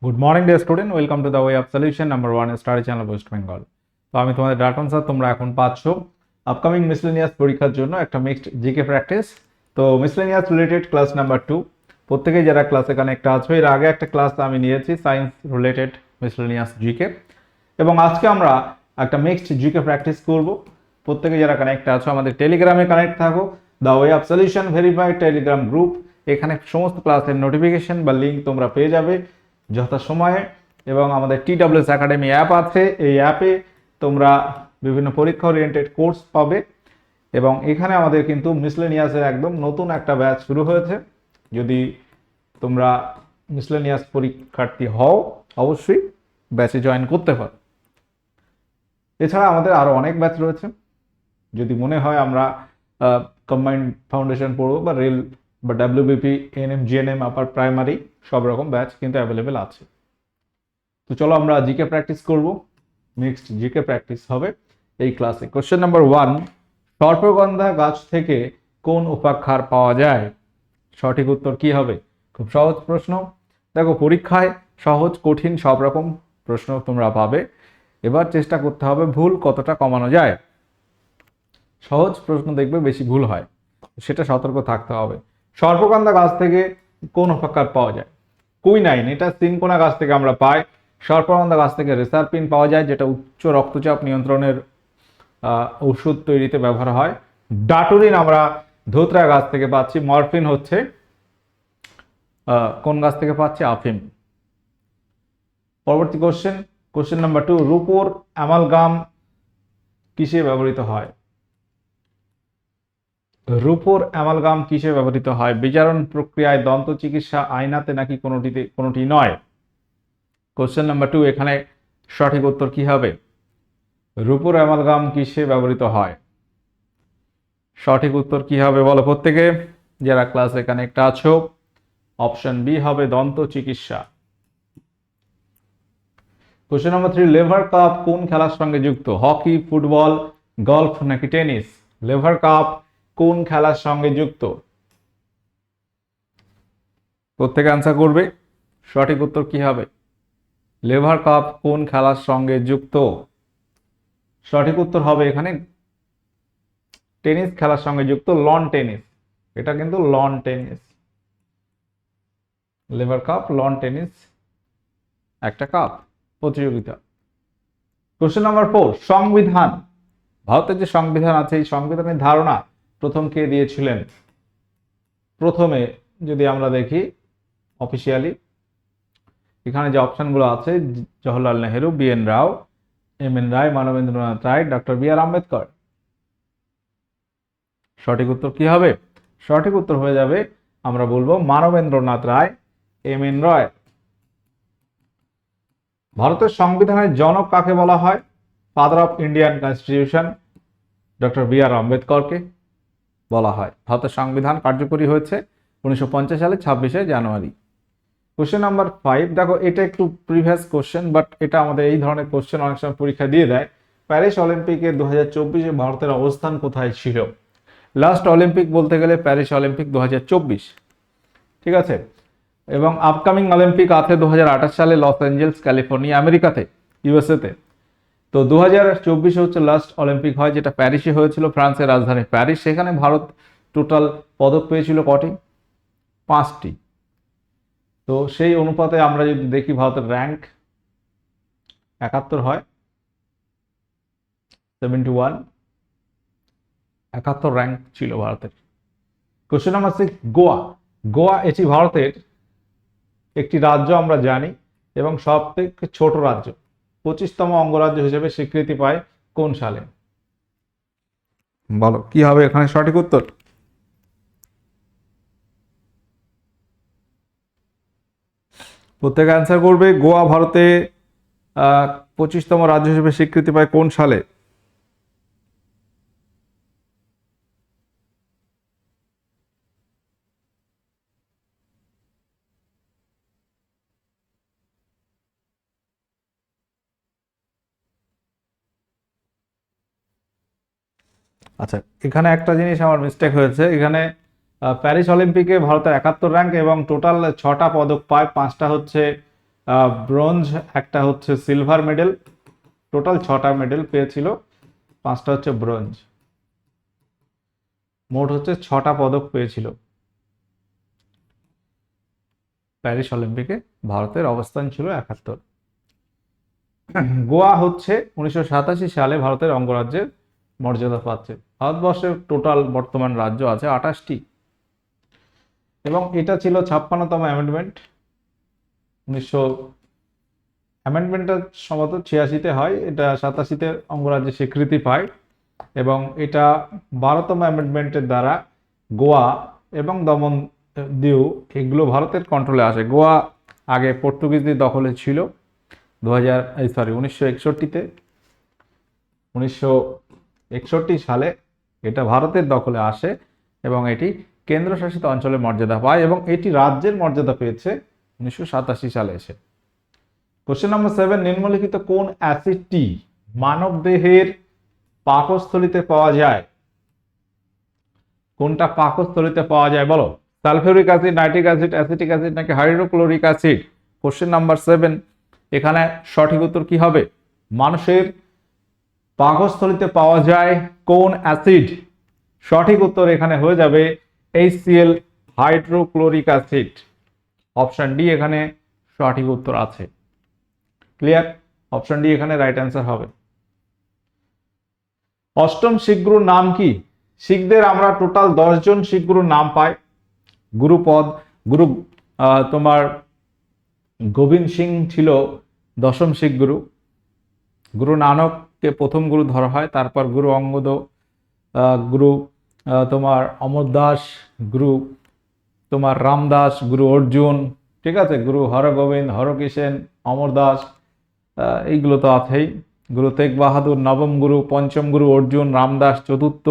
Good morning dear student, welcome to the way of solution number 1 study channel West Bengal. তো আমি তোমাদের Dutton sir. তোমরা এখন পাচ্ছ আপকামিং মিসলেনিয়াস পরীক্ষার জন্য একটা মিক্সড জিকে প্র্যাকটিস। তো মিসলেনিয়াস রিলেটেড ক্লাস নাম্বার 2 প্রত্যেকেই যারা ক্লাসে কানেক্ট আছো, এর আগে একটা ক্লাস আমি নিয়েছি সায়েন্স রিলেটেড মিসলেনিয়াস জিকে, এবং আজকে আমরা একটা মিক্সড জিকে প্র্যাকটিস করব। প্রত্যেকে যারা কানেক্ট আছো আমাদের টেলিগ্রামে কানেক্ট থাকো, the way of solution verified Telegram group. এখানে সমস্ত ক্লাসের নোটিফিকেশন বা লিঙ্ক তোমরা পেয়ে যাবে যথাসময়ে। এবং আমাদের TWS একাডেমি অ্যাপ আছে, এই অ্যাপে তোমরা বিভিন্ন পরীক্ষা ওরিয়েন্টেড কোর্স পাবে। এবং এখানে আমাদের কিন্তু মিসলেনিয়াসের একদম নতুন একটা ব্যাচ শুরু হয়েছে। যদি তোমরা মিসলেনিয়াস পরীক্ষার্থী হও অবশ্যই ব্যাচে জয়েন করতে পারো। এছাড়া আমাদের আরও অনেক ব্যাচ রয়েছে। যদি মনে হয় আমরা কম্বাইন্ড ফাউন্ডেশন পড়বো বা রেল বা WBP, ANM, GNM, upper primary সব রকম ব্যাচ কিন্তু অ্যাভেলেবেল আছে। তো চলো আমরা জিকে প্র্যাকটিস করব। মিক্সড জিকে প্র্যাকটিস হবে এই ক্লাসে। কোশ্চেন নাম্বার 1, সর্পগন্ধা গাছ থেকে কোন উপাক্ষার পাওয়া যায়? সঠিক উত্তর কি হবে? খুব সহজ প্রশ্ন। দেখো, পরীক্ষায় সহজ কঠিন সব রকম প্রশ্ন তোমরা পাবে। এবার চেষ্টা করতে হবে ভুল কতটা কমানো যায়। সহজ প্রশ্ন দেখবে বেশি ভুল হয়, সেটা সতর্ক থাকতে হবে। সর্পগন্ধা গাছ থেকে কোন উপাক্ষার পাওয়া যায়? কুইনাইন, এটা সিনকোনা গাছ থেকে আমরা পাই। সর্পগন্ধা গাছ থেকে রেসারপিন পাওয়া যায়, যেটা উচ্চ রক্তচাপ নিয়ন্ত্রণের ওষুধ তৈরিতে ব্যবহার হয়। ডাটুরিন আমরা ধোত্রা গাছ থেকে পাচ্ছি। মরফিন হচ্ছে কোন গাছ থেকে পাচ্ছি? আফিম। পরবর্তী কোশ্চেন, কোশ্চেন নাম্বার 2, রূপোর অ্যামালগাম কিসে ব্যবহৃত হয়? রূপোর অ্যামালগাম কিসে ব্যবহৃত হয়? বিচারণ প্রক্রিয়ায়, দন্ত চিকিৎসা, আয়নাতে, নাকি কোনোটি নয়? কোশ্চেন নাম্বার 2, এখানে সঠিক উত্তর কি হবে? রূপোর অ্যামালগাম কিসে ব্যবহৃত হয়? সঠিক উত্তর কি হবে বলো প্রত্যেকে যারা ক্লাসে কানেক্ট আছো। অপশন বি হবে দন্ত চিকিৎসা। কোশ্চেন নাম্বার 3, লেভার কাপ কোন খেলার সঙ্গে যুক্ত? হকি, ফুটবল, গলফ, নাকি টেনিস? লেভার কাপ কোন খেলার সঙ্গে যুক্ত? প্রত্যেকে আনসার করবে। সঠিক উত্তর কি হবে? লেভার কাপ কোন খেলার সঙ্গে যুক্ত? সঠিক উত্তর হবে এখানে টেনিস খেলার সঙ্গে যুক্ত, লন টেনিস। এটা কিন্তু loan tennis. Lever cup, loan tennis একটা কাপ প্রতিযোগিতা। কোশ্চেন নাম্বার 4, সংবিধান, ভারতের যে সংবিধান আছে এই সংবিধানের ধারণা প্রথম কে দিয়েছিলেন? প্রথমে যদি আমরা দেখি অফিসিয়ালি, এখানে যে অপশনগুলো আছে, জওহরলাল নেহেরু, BN রাও, MN রায়, মানবেন্দ্রনাথ রায়, ডক্টর BR আম্বেদকর। সঠিক উত্তর কি হবে? সঠিক উত্তর হয়ে যাবে, আমরা বলবো মানবেন্দ্রনাথ রায়, MN রায়। ভারতের সংবিধানের জনক কাকে বলা হয়? Father of Indian constitution doctor BR আম্বেদকরকে বলা হয়। ভারতের সংবিধান কার্যকরী হয়েছে 1950 সালে 26শে জানুয়ারি। কোশ্চেন নাম্বার 5, দেখো এটা একটু প্রিভিয়াস কোশ্চেন, বাট এটা আমাদের এই ধরনের কোশ্চেন অনেক সময় পরীক্ষা দিয়ে দেয়। প্যারিস অলিম্পিকে 2024-এ ভারতের অবস্থান কোথায় ছিল? লাস্ট অলিম্পিক বলতে গেলে প্যারিস অলিম্পিক 2024, ঠিক আছে। এবং আপকামিং অলিম্পিক আছে 2028 সালে লস অ্যাঞ্জেলস, ক্যালিফোর্নিয়া, আমেরিকাতে, USA-তে। তো 2024 হচ্ছে লাস্ট অলিম্পিক হয়, যেটা প্যারিসে হয়েছিল, ফ্রান্সের রাজধানী প্যারিস। সেখানে ভারত টোটাল পদক পেয়েছিল কটি? 5টি। তো সেই অনুপাতে আমরা যদি দেখি ভারতের র্যাঙ্ক 71 হয়, 71, 71 র্যাঙ্ক ছিল ভারতের। Question number 6, Goa. গোয়া এটি ভারতের একটি রাজ্য আমরা জানি, এবং সব থেকে ছোট রাজ্য। 25তম অঙ্গরাজ্য হিসেবে স্বীকৃতি পায় কোন সালে? বলো কি হবে এখানে সঠিক উত্তর? প্রত্যেকে অ্যান্সার করবে। গোয়া ভারতে 25তম রাজ্য হিসেবে স্বীকৃতি পায় কোন সালে? আচ্ছা, এখানে একটা জিনিস আমার মিস্টেক হয়েছে। এখানে প্যারিস অলিম্পিকে ভারতের 71 র্যাঙ্ক এবং টোটাল 6টা পদক পায়। 5টা হচ্ছে ব্রোঞ্জ, একটা হচ্ছে সিলভার মেডেল, টোটাল 6টা মেডেল পেয়েছিল, 5টা হচ্ছে ব্রোঞ্জ, মোট হচ্ছে 6টা পদক পেয়েছিল। প্যারিস অলিম্পিকে ভারতের অবস্থান ছিল 71। গোয়া হচ্ছে 1987 সালে ভারতের অঙ্গরাজ্যের মর্যাদা পাচ্ছে। ভারতবর্ষের টোটাল বর্তমান রাজ্য আছে 28টি, এবং এটা ছিল 56তম অ্যামেন্ডমেন্ট। 1900 অ্যামেন্ডমেন্টটা সম্ভবত 86-তে হয়, এটা 87-তে অঙ্গরাজ্যে স্বীকৃতি পায়, এবং এটা 12তম অ্যামেন্ডমেন্টের দ্বারা গোয়া এবং দমন দিউ এগুলো ভারতের কন্ট্রোলে আসে। গোয়া আগে পর্তুগিজদের দখলে ছিল 1961-তে, 1961 সালে এটা ভারতের দখলে আসে এবং এটি কেন্দ্রশাসিত অঞ্চলের মর্যাদা পায়, এবং এটি রাজ্যের মর্যাদা পেয়েছে 1987 সালে এসে। কোশ্চেন নাম্বার 7, নিম্নলিখিত কোন অ্যাসিডটি মানব দেহের পাকস্থলীতে পাওয়া যায়? কোনটা পাকস্থলীতে পাওয়া যায় বলো? Sulphuric acid, nitric acid, acetic acid নাকি হাইড্রোক্লোরিক অ্যাসিড? কোশ্চেন নাম্বার 7, এখানে সঠিক উত্তর কি হবে? মানুষের পাকস্থলীতে পাওয়া যায় কোন অ্যাসিড? সঠিক উত্তর এখানে হয়ে যাবে HCl, hydrochloric acid. Option D এখানে সঠিক উত্তর আছে। ক্লিয়ার? অপশন ডি এখানে রাইট অ্যান্সার হবে। অষ্টম শিখ গুরুর নাম কি? শিখদের আমরা টোটাল 10 জন শিখ গুরুর নাম পাই। গুরুপদ, গুরু তোমার গোবিন্দ সিং ছিল 10ম শিখ গুরু। গুরু নানককে প্রথম গুরু ধরা হয়, তারপর গুরু অঙ্গদ, গুরু তোমার অমর দাস, গুরু তোমার রামদাস, গুরু অর্জুন, ঠিক আছে, গুরু হরগোবিন্দ, হরকিষেন, অমর দাস, এইগুলো তো আছেই। গুরু তেগ বাহাদুর নবম গুরু, পঞ্চম গুরু অর্জুন, রামদাস চতুর্থ।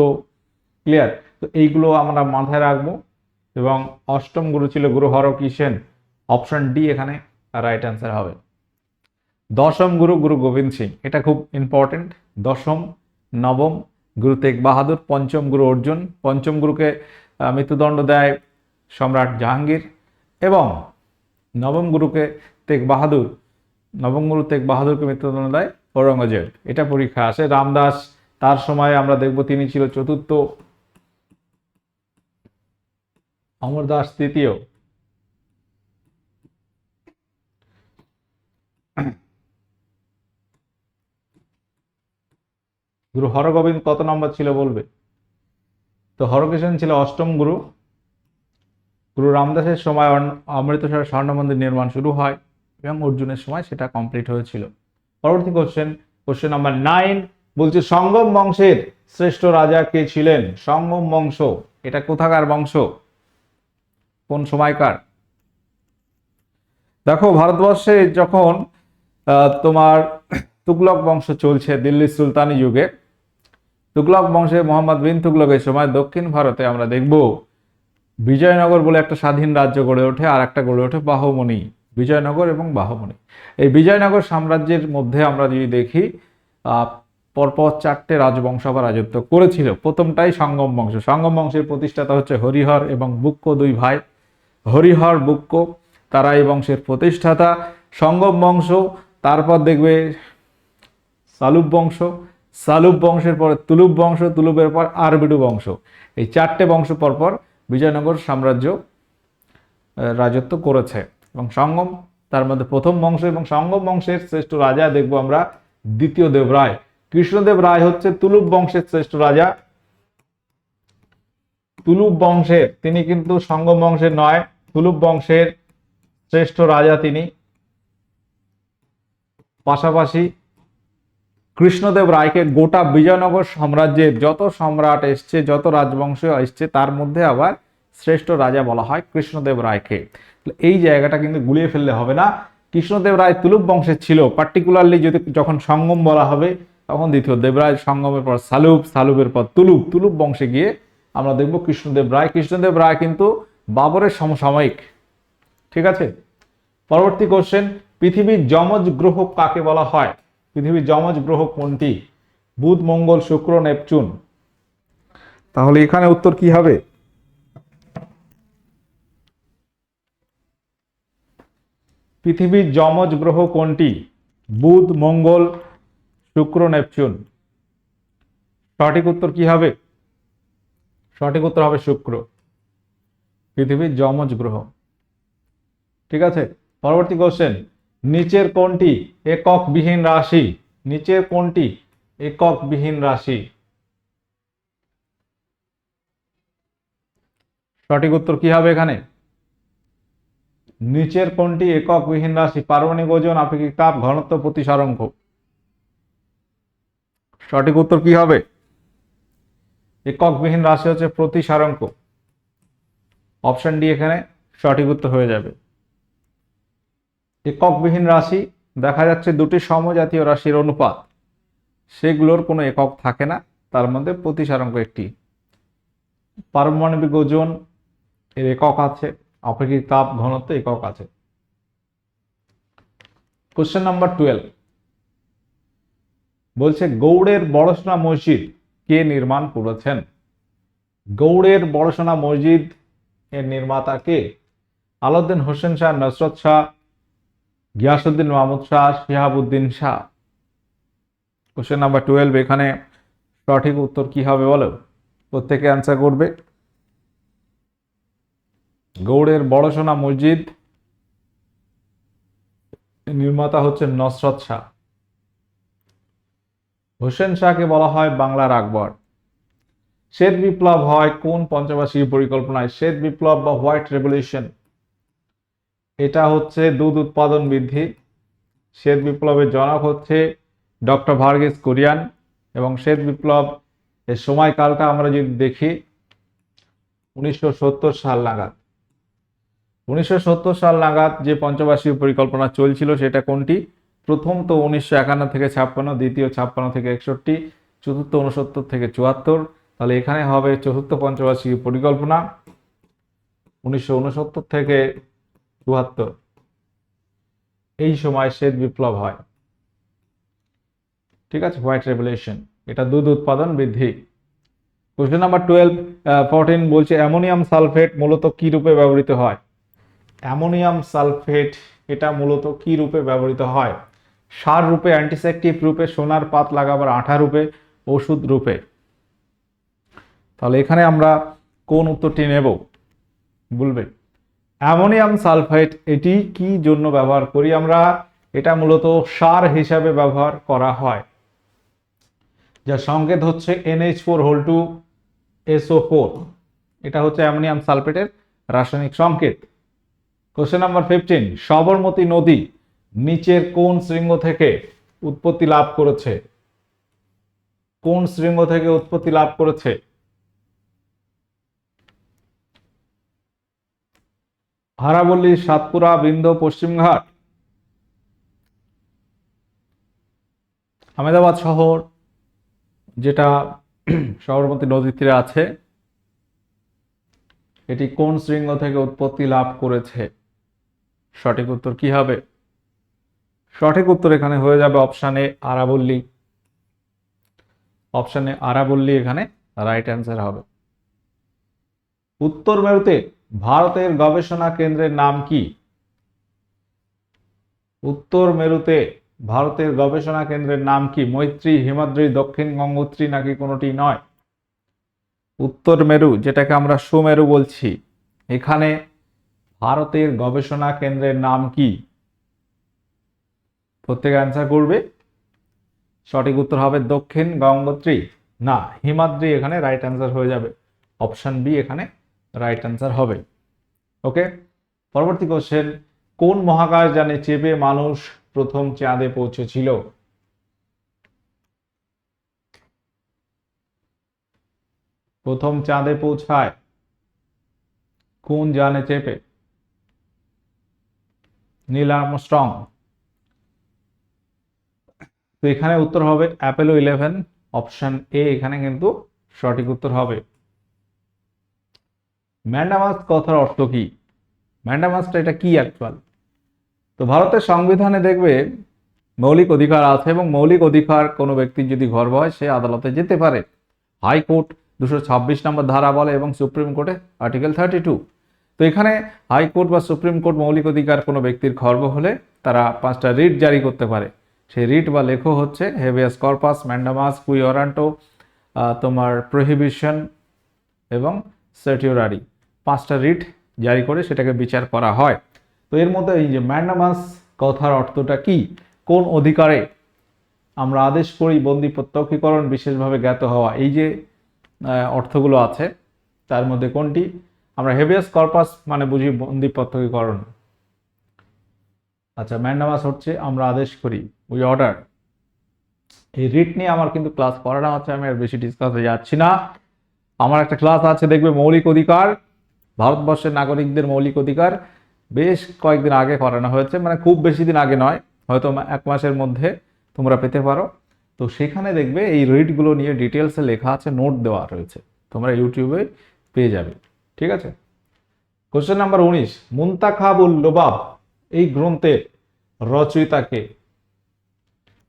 ক্লিয়ার? তো এইগুলো আমরা মাথায় রাখবো, এবং অষ্টম গুরু ছিল গুরু হরকিষেন। অপশন ডি এখানে রাইট অ্যান্সার হবে। 10ম গুরু গুরু গোবিন্দ সিং, এটা খুব ইম্পর্টেন্ট। 10ম, নবম গুরু তেগ বাহাদুর, পঞ্চম গুরু অর্জুন, পঞ্চম গুরুকে মৃত্যুদণ্ড দেয় সম্রাট জাহাঙ্গীর, এবং নবম গুরু তেগ বাহাদুরকে মৃত্যুদণ্ড দেয় ঔরঙ্গজেব। এটা পরীক্ষা আসে। রামদাস, তার সময় আমরা দেখব তিনি ছিল চতুর্থ, অমর দাস তৃতীয়। গুরু হরগোবিন্দ কত নম্বর ছিল বলবে? তো হরকিষেন ছিল 8ম গুরু। গুরু রামদাসের সময় অমৃতসর স্বর্ণ মন্দির নির্মাণ শুরু হয়, এবং অর্জুনের সময় সেটা কমপ্লিট হয়েছিল। পরবর্তী কোশ্চেন নাম্বার 9 বলছে সঙ্গম বংশের শ্রেষ্ঠ রাজা কে ছিলেন? সঙ্গম বংশ, এটা কোথাকার বংশ, কোন সময়কার? দেখো, ভারতবর্ষে যখন তোমার তুগলক বংশ চলছে দিল্লির সুলতানি যুগে, তুগলক বংশে মোহাম্মদ বিন তুগলকের সময় দক্ষিণ ভারতে আমরা দেখব বিজয়নগর বলে একটা স্বাধীন রাজ্য গড়ে ওঠে, আর একটা গড়ে ওঠে বাহমনি। বিজয়নগর এবং বাহমনি, এই বিজয়নগর সাম্রাজ্যের মধ্যে আমরা যদি দেখি পরপর 4টে রাজবংশ বা রাজত্ব করেছিল। প্রথমটাই সঙ্গম বংশ। সঙ্গম বংশের প্রতিষ্ঠাতা হচ্ছে হরিহর এবং বুক্ক, 2 ভাই, হরিহর বুক্ক, তারা এই বংশের প্রতিষ্ঠাতা। সঙ্গম বংশ, তারপর দেখবে সালুব বংশ, সালুব বংশের পরে তুলুব বংশ, তুলুবের পর আরবিডু বংশ। এই 4টে বংশ পরপর বিজয়নগর সাম্রাজ্য রাজত্ব করেছে, এবং সঙ্গম তার মধ্যে প্রথম বংশ। এবং সঙ্গম বংশের শ্রেষ্ঠ রাজা দেখবো আমরা দ্বিতীয় দেবরায়। কৃষ্ণদেব রায় হচ্ছে তুলুব বংশের শ্রেষ্ঠ রাজা। তুলুব বংশের, তিনি কিন্তু সঙ্গম বংশের নয়, তুলুব বংশের শ্রেষ্ঠ রাজা তিনি। পাশাপাশি কৃষ্ণদেব রায়কে গোটা বিজয়নগর সাম্রাজ্যের যত সম্রাট এসছে, যত রাজবংশ এসছে, তার মধ্যে আবার শ্রেষ্ঠ রাজা বলা হয় কৃষ্ণদেব রায়কে। এই জায়গাটা কিন্তু গুলিয়ে ফেললে হবে না। কৃষ্ণদেব রায় তুলুব বংশের ছিল, পার্টিকুলারলি যদি যখন সঙ্গম বলা হবে তখন দ্বিতীয় দেবরায়, সঙ্গমের পর সালুব, সালুবের পর তুলুব, তুলুব বংশে গিয়ে আমরা দেখব কৃষ্ণদেব রায়। কৃষ্ণদেব রায় কিন্তু বাবরের সমসাময়িক। ঠিক আছে? পরবর্তী কোশ্চেন, পৃথিবীর যমজ গ্রহ কাকে বলা হয়? পৃথিবীর যমজ গ্রহ কোনটি? বুধ, মঙ্গল, শুক্র, নেপচুন। তাহলে এখানে উত্তর কি হবে? পৃথিবীর যমজ গ্রহ কোনটি? বুধ, মঙ্গল, শুক্র, নেপচুন। সঠিক উত্তর কি হবে? সঠিক উত্তর হবে শুক্র, পৃথিবীর যমজ গ্রহ। ঠিক আছে, পরবর্তী কোশ্চেন, নিচের কোনটি এককবিহীন রাশি? নিচের কোনটি এককবিহীন রাশি? সঠিক উত্তর কি হবে এখানে? নিচের কোনটি এককবিহীন রাশি? পারমাণবিক ওজন, আপেক্ষিক তাপ, ঘনত্ব, প্রতিসারাঙ্ক। সঠিক উত্তর কি হবে? এককবিহীন রাশি হচ্ছে প্রতিসারাঙ্ক। অপশন ডি এখানে সঠিক উত্তর হয়ে যাবে। এককবিহীন রাশি দেখা যাচ্ছে দুটি সমজাতীয় রাশির অনুপাত, সেগুলোর কোনো একক থাকে না, তার মধ্যে প্রতিসারাঙ্ক একটি। পারমাণবিক ওজন এর একক আছে, আপেক্ষিক তাপ, ঘনত্ব একক আছে। কোশ্চেন নাম্বার 12 বলছে গৌড়ের বড়সোনা মসজিদ কে নির্মাণ করেছেন? গৌড়ের বড়সোনা মসজিদ এর নির্মাতা কে? আলাউদ্দিন হোসেন শাহ, নসরত শাহ, গিয়াসউদ্দিন মাহমুদ শাহ, শিহাবুদ্দিন শাহ। কোশ্চেন নাম্বার 12, এখানে সঠিক উত্তর কি হবে বলো? প্রত্যেকে অ্যান্সার করবে। গৌড়ের বড়সোনা মসজিদ নির্মাতা হচ্ছে নসরত শাহ। হোসেন শাহকে বলা হয় বাংলার আকবর। শ্বেত বিপ্লব হয় কোন পঞ্চবার্ষিকী পরিকল্পনায়? শ্বেত বিপ্লব বা হোয়াইট রেভলিউশন, এটা হচ্ছে দুধ উৎপাদন বৃদ্ধি। শ্বেত বিপ্লবের জনক হচ্ছে ডক্টর ভার্গিস কুরিয়ান, এবং শ্বেত বিপ্লব এর সময়কালটা আমরা যদি দেখি 1970 সাল নাগাদ। 1970 সাল নাগাদ যে পঞ্চবার্ষিকী পরিকল্পনা চলছিল সেটা কোনটি? প্রথম তো 1951 থেকে 56, দ্বিতীয় 56 থেকে 61, চতুর্থ 69 থেকে 74। তাহলে এখানে হবে চতুর্থ পঞ্চবার্ষিকী পরিকল্পনা 1969 থেকে 74। এই সময় শ্বেত বিপ্লব হয়। ঠিক আছে, হোয়াইট রেভলিউশন, এটা দুধ উৎপাদন বৃদ্ধি। কোশ্চেন নাম্বার 14 বলছে অ্যামোনিয়াম সালফেট মূলত কি রূপে ব্যবহৃত হয়? অ্যামোনিয়াম সালফেট এটা মূলত কি রূপে ব্যবহৃত হয়? সার রূপে, অ্যান্টিসেপটিক রূপে, সোনার পাত লাগাবার আঠা রূপে, ওষুধ রূপে। তাহলে এখানে আমরা কোন উত্তরটি নেব বলবে? অ্যামোনিয়াম সালফেট এটি কি জন্য ব্যবহার করি আমরা? এটা মূলত সার হিসাবে ব্যবহার করা হয়, যার সংকেত হচ্ছে NH4 2SO4। এটা হচ্ছে অ্যামোনিয়াম সালফেটের রাসায়নিক সংকেত। কোশ্চেন নাম্বার 15 সবরমতী নদী নিচের কোন শৃঙ্গ থেকে উৎপত্তি লাভ করেছে? কোন শৃঙ্গ থেকে উৎপত্তি লাভ করেছে? হারাবল্লী, সাতপুরা, বিন্ধ্য, পশ্চিমঘাট। আহমেদাবাদ শহর যেটা সবরমতী নদীর তীরে আছে, এটি কোন শৃঙ্গ থেকে উৎপত্তি লাভ করেছে? সঠিক উত্তর কি হবে? সঠিক উত্তর এখানে হয়ে যাবে অপশানে আরাবল্লী। অপশানে আরাবল্লী এখানে রাইট অ্যান্সার হবে। উত্তর মেরুতে ভারতের গবেষণা কেন্দ্রের নাম কি? উত্তর মেরুতে ভারতের গবেষণা কেন্দ্রের নাম কি? মৈত্রী, হিমাদ্রি, দক্ষিণ গঙ্গোত্রী নাকি কোনোটি নয়? উত্তর মেরু, যেটাকে আমরা সুমেরু বলছি, এখানে ভারতের গবেষণা কেন্দ্রের নাম কি? প্রত্যেকে অ্যান্সার করবে। সঠিক উত্তর হবে দক্ষিণ গঙ্গোত্রী, না হিমাদ্রি এখানে রাইট অ্যান্সার হয়ে যাবে। অপশন বি এখানে রাইট অ্যান্সার হবে। ওকে, পরবর্তী কোশ্চেন কোন মহাকাশযানে চেপে মানুষ প্রথম চাঁদে পৌঁছেছিল? প্রথম চাঁদে পৌঁছায় কোন যানে চেপে? Neil Armstrong. তো এখানে উত্তর হবে অ্যাপোলো 11, অপশন এ এখানে কিন্তু সঠিক উত্তর হবে। ম্যান্ডামাস কথার অর্থ কি? ম্যান্ডামাসটা এটা কি অ্যাকচুয়াল? তো ভারতের সংবিধানে দেখবে মৌলিক অধিকার আছে, এবং মৌলিক অধিকার কোনো ব্যক্তির যদি গর্ব হয় সে আদালতে যেতে পারে। হাইকোর্ট 226 নম্বর ধারা বলে, এবং সুপ্রিম কোর্টে আর্টিকেল 32। তো এখানে হাইকোর্ট বা সুপ্রিম কোর্ট মৌলিক অধিকার কোনো ব্যক্তির খর্ব হলে তারা 5টা রিট জারি করতে পারে। সেই রিট বা লেখো হচ্ছে হেভিয়াস কর্পাস, ম্যান্ডামাস, কুই ওরান্টো, তোমার প্রহিবিশন এবং সার্টিওরারি। 5টা রিট জারি করে সেটাকে বিচার করা হয়। তো এর মধ্যে এই যে ম্যান্ডামাস কথার অর্থটা কি, কোন অধিকারে আমরা আদেশ করি বন্দি প্রত্যক্ষীকরণ, বিশেষভাবে জ্ঞাত হওয়া, এই যে অর্থগুলো আছে তার মধ্যে কোনটি? আমরা হেভিয়াস কর্পাস মানে বুঝি বন্দি প্রত্যক্ষীকরণ। আচ্ছা, ম্যান্ডামাস হচ্ছে আমরা আদেশ করি, উই অর্ডার। এই রিট নিয়ে আমার কিন্তু ক্লাস করানো হচ্ছে, আমি আর বেশি ডিসকাসে যাচ্ছি না। আমার একটা ক্লাস আছে দেখবে মৌলিক অধিকার, ভারতবর্ষের নাগরিকদের মৌলিক অধিকার, বেশ কয়েকদিন আগে করানো হয়েছে, মানে খুব বেশি দিন আগে নয়, হয়তো 1 মাসের মধ্যে তোমরা পেতে পারো। তো সেখানে দেখবে এই রিটগুলো নিয়ে ডিটেলসে লেখা আছে, নোট দেওয়া রয়েছে, তোমরা ইউটিউবে পেয়ে যাবে। ঠিক আছে। কোশ্চেন নাম্বার 19, মুনতাখাবুল লুবাব এই গ্রন্থের রচয়িতাকে?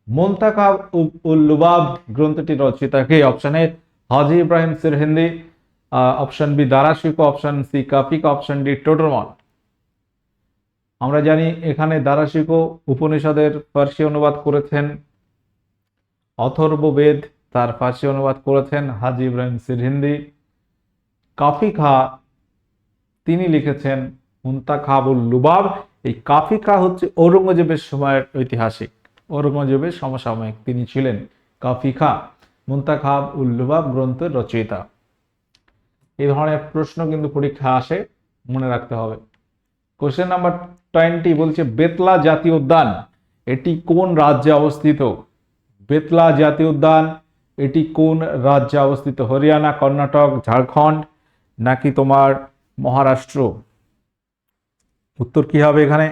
মুনতাখাব উল লুবাব গ্রন্থটির রচয়িতাকে? Option A Haji Ibrahim Sirhindi, option B Dara Shikoh, option C Kafika, option D Todarmal. আমরা জানি এখানে দারা শিকো উপনিষদের ফার্সি অনুবাদ করেছেন, অথর্ববেদ তার ফার্সি অনুবাদ করেছেন হাজি ইব্রাহিম সিরহিন্দি। কাফিকা তিনি লিখেছেন মুনতাখাবুল লুবাব। এই কাফিকা হচ্ছে ঔরঙ্গজেবের সময়ের ঐতিহাসিক, ঔরঙ্গজেবের সমসাময়িক তিনি ছিলেন কাফিকা। মুনতাখাব উল লুবাব গ্রন্থের রচয়িতা। এই ধরনের প্রশ্ন কিন্তু পরীক্ষা আসে, মনে রাখতে হবে। কোশ্চেন নাম্বার 20 বলছে বেতলা জাতীয় উদ্যান এটি কোন রাজ্যে অবস্থিত? বেতলা জাতীয় উদ্যান এটি কোন রাজ্যে অবস্থিত? হরিয়ানা, কর্ণাটক, ঝাড়খণ্ড নাকি তোমার মহারাষ্ট্র? উত্তর কি হবে এখানে?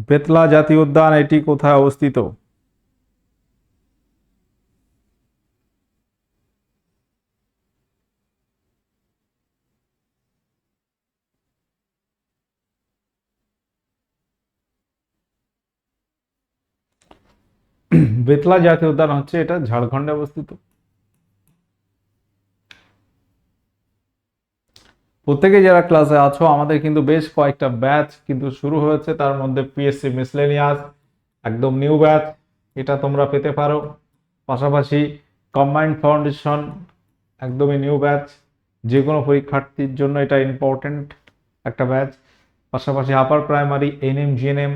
বেতলা জাতীয় উদ্যান এটি কোথায় অবস্থিত? বেতলা জাতীয় উদ্যান হচ্ছে এটা ঝাড়খণ্ডে অবস্থিত। প্রত্যেকে যারা ক্লাসে আছো, আমাদের কিন্তু বেশ কয়েকটা ব্যাচ কিন্তু শুরু হয়েছে, তার মধ্যে পিএসসি মিসলেনিয়াস একদম নিউ ব্যাচ, এটা তোমরা পেতে পারো। পাশাপাশি কম্বাইন্ড ফাউন্ডেশন একদমই নিউ ব্যাচ, যে কোনো পরীক্ষার্থীর জন্য এটা ইম্পর্টেন্ট একটা ব্যাচ। পাশাপাশি আপার প্রাইমারি এনএম জিএনএম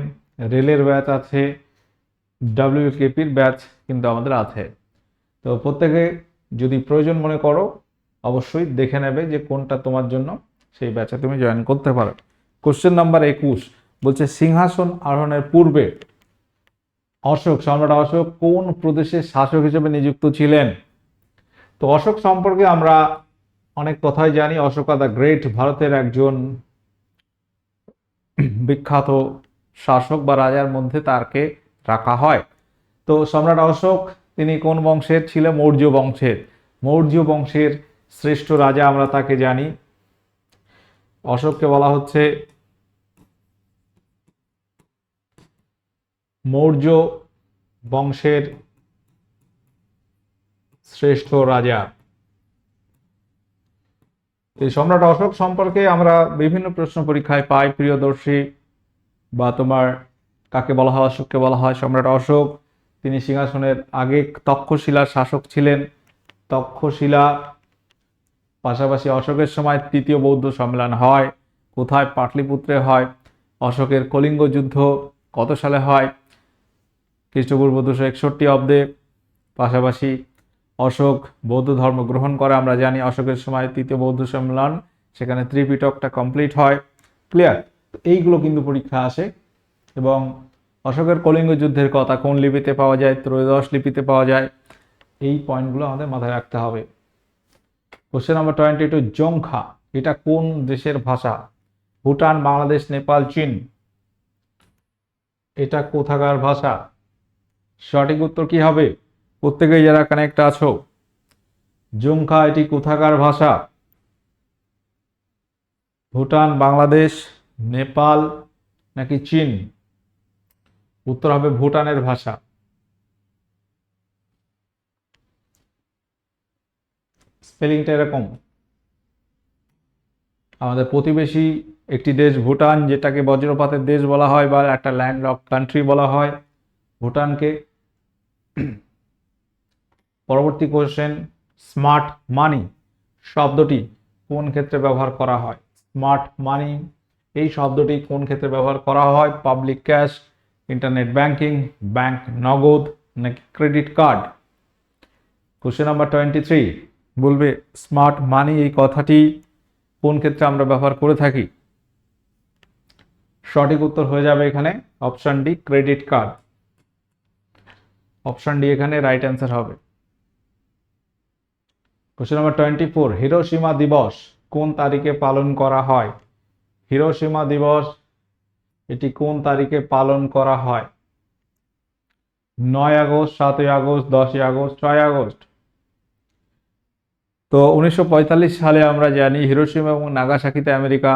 রেলের ব্যাচ আছে, ডাব্লিউকেপির ব্যাচ কিন্তু আমাদের আছে। তো প্রত্যেকে যদি প্রয়োজন মনে করো অবশ্যই দেখে নেবে যে কোনটা তোমার জন্য, সেই ব্যাচে তুমি জয়েন করতে পারো। কোশ্চেন নাম্বার 21 বলছে সিংহাসন আরোহণের পূর্বে অশোক, সম্রাট অশোক কোন প্রদেশের শাসক হিসেবে নিযুক্ত ছিলেন? তো অশোক সম্পর্কে আমরা অনেক কথাই জানি। অশোকা দ্য গ্রেট ভারতের একজন বিখ্যাত শাসক বা রাজার মধ্যে তাকে রাখা হয়। তো সম্রাট অশোক তিনি কোন বংশের ছিলেন? মৌর্য বংশের। মৌর্য বংশের শ্রেষ্ঠ রাজা আমরা তাকে জানি। অশোককে বলা হচ্ছে মৌর্য বংশের শ্রেষ্ঠ রাজা। এই সম্রাট অশোক সম্পর্কে আমরা বিভিন্ন প্রশ্ন পরীক্ষায় পাই, প্রিয়দর্শী বা তোমার কাকে বলা হয়? অশোককে বলা হয় সম্রাট অশোক। তিনি সিংহাসনের আগে তক্ষশিলার শাসক ছিলেন। তক্ষশিলা, পাশাপাশি অশোকের সময় তৃতীয় বৌদ্ধ সম্মেলন হয় কোথায়? পাটলিপুত্রে হয়। অশোকের কলিঙ্গ যুদ্ধ কত সালে হয়? খ্রিস্টপূর্ব 261 অব্দে। পাশাপাশি অশোক বৌদ্ধ ধর্ম গ্রহণ করে, আমরা জানি অশোকের সময় তৃতীয় বৌদ্ধ সম্মেলন, সেখানে ত্রিপিটকটা কমপ্লিট হয়। ক্লিয়ার? এইগুলো কিন্তু পরীক্ষা আসে। এবং অশোকের কলিঙ্গ যুদ্ধের কথা কোন লিপিতে পাওয়া যায়? ত্রয়োদশ লিপিতে পাওয়া যায়। এই পয়েন্টগুলো আমাদের মাথায় রাখতে হবে। কোশ্চেন নাম্বার 22 জংখা এটা কোন দেশের ভাষা? ভুটান, বাংলাদেশ, নেপাল, চীন। এটা কোথাকার ভাষা? সঠিক উত্তর কি হবে? প্রত্যেকেই যারা কানেক্ট আছো, জংখা এটি কোথাকার ভাষা? ভুটান, বাংলাদেশ, নেপাল নাকি চীন? উত্তর হবে ভুটানের ভাষা। স্পেলিংটা এরকম। আমাদের প্রতিবেশী একটি দেশ ভুটান, যেটাকে বজ্রপাতের দেশ বলা হয় বা একটা ল্যান্ড লক কান্ট্রি বলা হয় ভুটানকে। পরবর্তী কোশ্চেন, স্মার্ট মানি শব্দটি কোন ক্ষেত্রে ব্যবহার করা হয়? স্মার্ট মানি এই শব্দটি কোন ক্ষেত্রে ব্যবহার করা হয়? Public cash, internet banking, bank নগদ, নাকি ক্রেডিট কার্ড? কোশ্চেন নাম্বার 23 বলবে স্মার্ট মানি এই কথাটি কোন ক্ষেত্রে আমরা ব্যবহার করে থাকি? সঠিক উত্তর হয়ে যাবে এখানে option D, credit card. Option D এখানে রাইট অ্যান্সার হবে। কোশ্চেন নাম্বার 24, হিরোশিমা দিবস কোন তারিখে পালন করা হয়? হিরোশিমা দিবস এটি কোন তারিখে পালন করা হয়? 9 আগস্ট, 7 আগস্ট, 10 আগস্ট, 6 আগস্ট? তো 1945 সালে আমরা জানি হিরোশিমা এবং নাগাসাকিতে আমেরিকা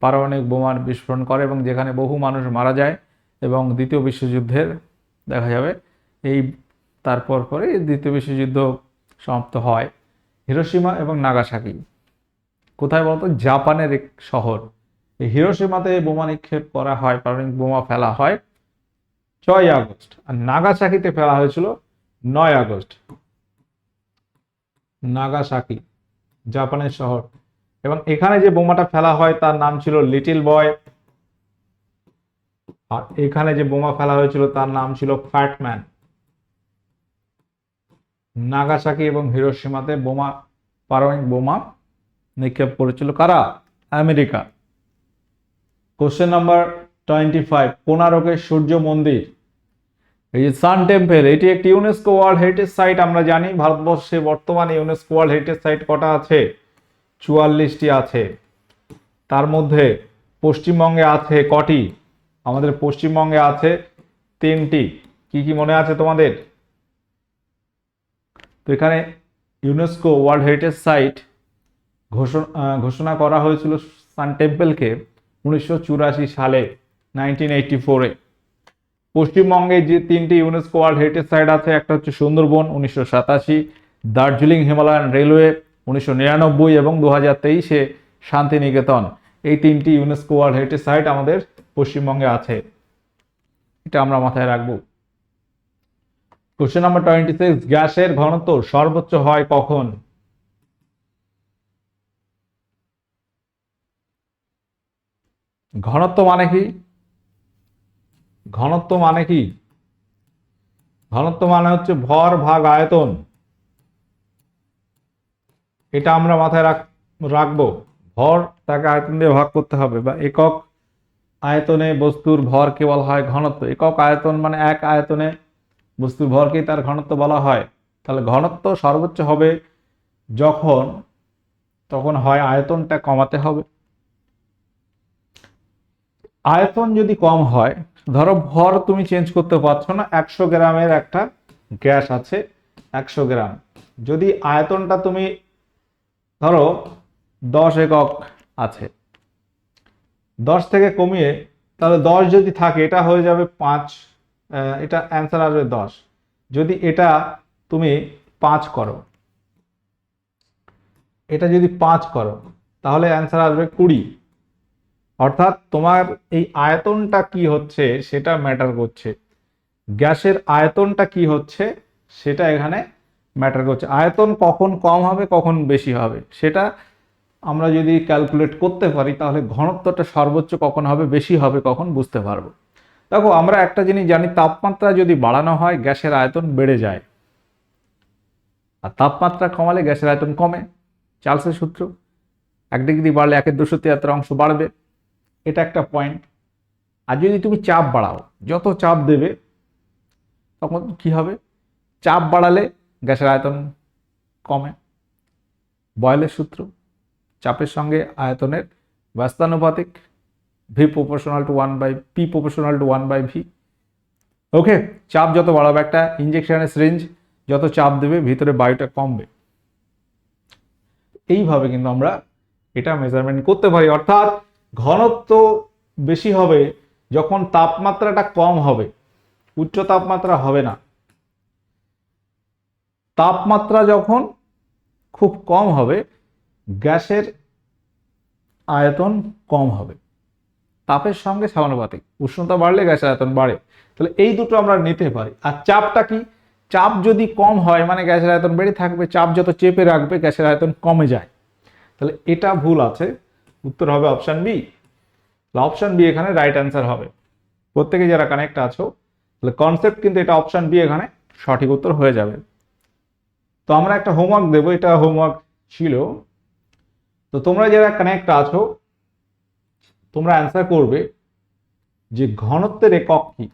পারমাণবিক বোমার বিস্ফোরণ করে এবং যেখানে বহু মানুষ মারা যায় এবং দ্বিতীয় বিশ্বযুদ্ধের দেখা যাবে এই তারপর পরে দ্বিতীয় বিশ্বযুদ্ধ সমাপ্ত হয়। হিরোশিমা এবং নাগাসাকি কোথায় বলতো? জাপানের এক শহর। এই হিরোশিমাতে বোমা নিক্ষেপ করা হয়, পারমাণবিক বোমা ফেলা হয় 6 আগস্ট, আর নাগাসাকিতে ফেলা হয়েছিল 9 আগস্ট। নাগাসাকি জাপানের শহর, এবং এখানে যে বোমাটা ফেলা হয় তার নাম ছিল লিটল বয়, আর এখানে যে বোমা ফেলা হয়েছিল তার নাম ছিল ফ্যাটম্যান। নাগাসাকি এবং হিরোশিমাতে পারমাণবিক বোমা নিক্ষেপ করেছিল কারা? আমেরিকা। কোশ্চেন নাম্বার 25, কোনারকের সূর্য মন্দির, এই যে সান টেম্পল, এটি একটি ইউনেস্কো ওয়ার্ল্ড হেরিটেজ সাইট। আমরা জানি ভারতবর্ষে বর্তমানে ইউনেস্কো ওয়ার্ল্ড হেরিটেজ সাইট কটা আছে? 44টি আছে। তার মধ্যে পশ্চিমবঙ্গে আছে কটি? আমাদের পশ্চিমবঙ্গে আছে 3টি। কি কি মনে আছে তোমাদের? তো এখানে ইউনেস্কো ওয়ার্ল্ড হেরিটেজ সাইট ঘোষণা করা হয়েছিল সান টেম্পলকে 1984 সালে, 1984-এ। পশ্চিমবঙ্গে যে 3টি ইউনেস্কো ওয়ার্ল্ড হেরিটেজ সাইট আছে, একটা হচ্ছে সুন্দরবন 1987, দার্জিলিং হিমালয়ান রেলওয়ে 1999 এবং 2023-এ শান্তিনিকেতন। এই 3টি ইউনেস্কো ওয়ার্ল্ড হেরিটেজ সাইট আমাদের পশ্চিমবঙ্গে আছে, এটা আমরা মাথায় রাখবো। কোশ্চেন নাম্বার 26, গ্যাসের ঘনত্ব সর্বোচ্চ হয় কখন? ঘনত্ব মানে কি? ঘনত্ব মানে কি? ঘনত্ব মানে হচ্ছে ভর ভাগ আয়তন, এটা আমরা মাথায় রাখবো। ভর তাকে আয়তন দিয়ে ভাগ করতে হবে, বা একক আয়তনে বস্তুর ভরকে বলা হয় ঘনত্ব। একক আয়তন মানে এক আয়তনে বস্তুর ভরকেই তার ঘনত্ব বলা হয়। তাহলে ঘনত্ব সর্বোচ্চ হবে তখন হয় আয়তনটা কমাতে হবে। আয়তন যদি কম হয়, ধরো ভর তুমি চেঞ্জ করতে পারছো না, 100 গ্রামের একটা গ্যাস আছে, 100 গ্রাম, যদি আয়তনটা তুমি ধরো 10 একক আছে, 10 থেকে কমিয়ে তাহলে 10 যদি থাকে এটা হয়ে যাবে 5, এটা অ্যান্সার আসবে 10। যদি এটা তুমি 5 করো, এটা যদি 5 করো তাহলে অ্যান্সার আসবে 20। অর্থাৎ তোমার এই আয়তনটা কি হচ্ছে সেটা ম্যাটার করছে, গ্যাসের আয়তনটা কি হচ্ছে সেটা এখানে ম্যাটার করছে। আয়তন কখন কম হবে কখন বেশি হবে সেটা আমরা যদি ক্যালকুলেট করতে পারি তাহলে ঘনত্বটা সর্বোচ্চ কখন হবে, বেশি হবে কখন বুঝতে পারবো। দেখো আমরা একটা জিনিস জানি, তাপমাত্রা যদি বাড়ানো হয় গ্যাসের আয়তন বেড়ে যায়, আর তাপমাত্রা কমালে গ্যাসের আয়তন কমে। চার্লসের সূত্র, 1 ডিগ্রি বাড়লে 1/273 অংশ বাড়বে, এটা একটা পয়েন্ট। আর যদি তুমি চাপ বাড়াও, যত চাপ দেবে তখন কি হবে? চাপ বাড়ালে গ্যাসের আয়তন কমে। বয়েলের সূত্র, চাপের সঙ্গে আয়তনের ব্যস্তানুপাতিক, V proportional to 1/p proportional to 1/v। Okay, চাপ যত বাড়াবে, একটা ইঞ্জেকশনের সিরিঞ্জ যত চাপ দেবে ভিতরে বায়ুটা কমবে। এইভাবে কিন্তু আমরা এটা মেজারমেন্ট করতে পারি। অর্থাৎ ঘনত্ব বেশি হবে যখন তাপমাত্রাটা কম হবে, উচ্চ তাপমাত্রা হবে না। তাপমাত্রা যখন খুব কম হবে, গ্যাসের আয়তন কম হবে। তাপের সঙ্গে সমানুপাতিক, উষ্ণতা বাড়লে গ্যাসের আয়তন বাড়ে। তাহলে এই দুটো আমরা নিতে পারি। আর চাপটা কি, চাপ যদি কম হয় মানে গ্যাসের আয়তন বেড়ে থাকবে, চাপ যত চেপে রাখবে গ্যাসের আয়তন কমে যায়। তাহলে এটা ভুল আছে, উত্তর হবে অপশন বি। অপশন বি এখানে রাইট অ্যান্সার হবে। প্রত্যেকে যারা কানেক্ট আছো তাহলে কনসেপ্ট কিন্তু এটা অপশন বি এখানে সঠিক উত্তর হয়ে যাবে। তো আমরা একটা হোমওয়ার্ক দেবো, এটা হোমওয়ার্ক ছিল। তো তোমরা যারা কানেক্ট আছো তোমরা অ্যান্সার করবে যে ঘনত্বের একক কি।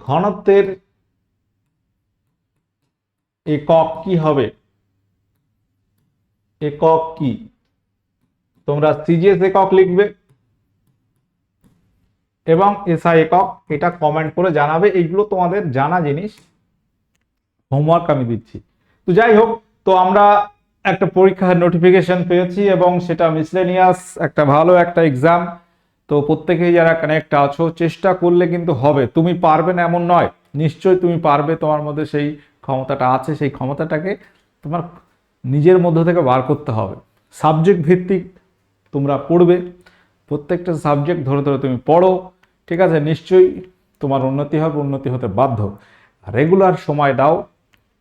ঘনত্বের একক কি হবে, একক কি? তোমরা সিজিএস একক লিখবে এবং এসআই একক, এটা কমেন্ট করে জানাবে। এইগুলো তোমাদের জানা জিনিস, হোমওয়ার্ক আমি দিচ্ছি। তো যাই হোক, তো আমরা একটা পরীক্ষার নোটিফিকেশন পেয়েছি এবং সেটা মিসলেনিয়াস, একটা ভালো একটা এক্সাম। তো প্রত্যেকেই যারা কানেক্ট আছো চেষ্টা করলে কিন্তু হবে, তুমি পারবে না এমন নয়, নিশ্চয়ই তুমি পারবে, তোমার মধ্যে সেই ক্ষমতাটা আছে। সেই ক্ষমতাটাকে তোমার নিজের মধ্য থেকে বার করতে হবে। সাবজেক্ট ভিত্তিক তোমরা পড়বে, প্রত্যেকটা সাবজেক্ট ধরে ধরে তুমি পড়ো, ঠিক আছে? নিশ্চয়ই তোমার উন্নতি হবে, উন্নতি হতে বাধ্য। রেগুলার সময় দাও,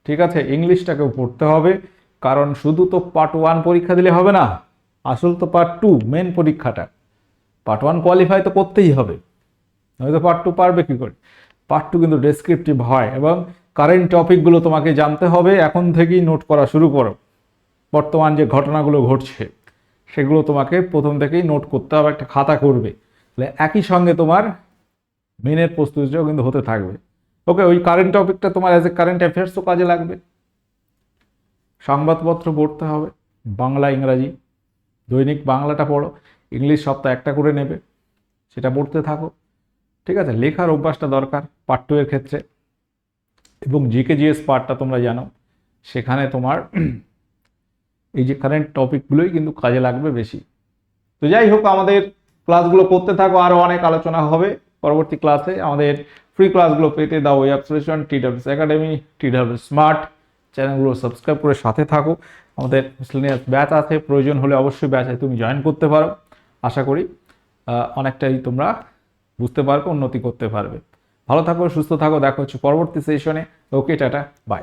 ঠিক আছে? ইংলিশটাকেও পড়তে হবে, কারণ শুধু তো পার্ট 1 পরীক্ষা দিলে হবে না, আসল তো পার্ট 2 মেন পরীক্ষাটা। পার্ট 1 কোয়ালিফাই তো করতেই হবে, নয়তো পার্ট 2 পারবে কি করে? পার্ট 2 কিন্তু ডেসক্রিপটিভ হয় এবং কারেন্ট টপিকগুলো তোমাকে জানতে হবে। এখন থেকেই নোট করা শুরু করো, বর্তমান যে ঘটনাগুলো ঘটছে সেগুলো তোমাকে প্রথম থেকেই নোট করতে হবে, একটা খাতা করবে। তাহলে একই সঙ্গে তোমার মেনের প্রস্তুতিটাও কিন্তু হতে থাকবে। ওকে, ওই কারেন্ট টপিকটা তোমার অ্যাজ এ কারেন্ট অ্যাফেয়ার্সও কাজে লাগবে। সংবাদপত্র পড়তে হবে, বাংলা ইংরাজি, দৈনিক বাংলাটা পড়ো, ইংলিশ সপ্তাহে একটা করে নেবে, সেটা পড়তে থাকো, ঠিক আছে? লেখার অভ্যাসটা দরকার পার্ট 2 এর ক্ষেত্রে। এবং জিকে জিএস পার্টটা তোমরা জানো, সেখানে তোমার এই যে কারেন্ট টপিকগুলোই কিন্তু কাজে লাগবে বেশি। তো যাই হোক, আমাদের ক্লাসগুলো করতে থাকো, আরও অনেক আলোচনা হবে পরবর্তী ক্লাসে। আমাদের ফ্রি ক্লাসগুলো পেতে দাও web solution, TWS academy, TWS smart চ্যানেলগুলো সাবস্ক্রাইব করে সাথে থাকো। আমাদের মিসলেনিয়াস ব্যাচ আছে, প্রয়োজন হলে অবশ্যই ব্যাচে তুমি জয়েন করতে পারো। আশা করি অনেকটাই তোমরা বুঝতে পারবে, উন্নতি করতে পারবে। ভালো থাকো, সুস্থ থাকো, দেখা হচ্ছে পরবর্তী সেশনে। ওকে, টাটা, বাই।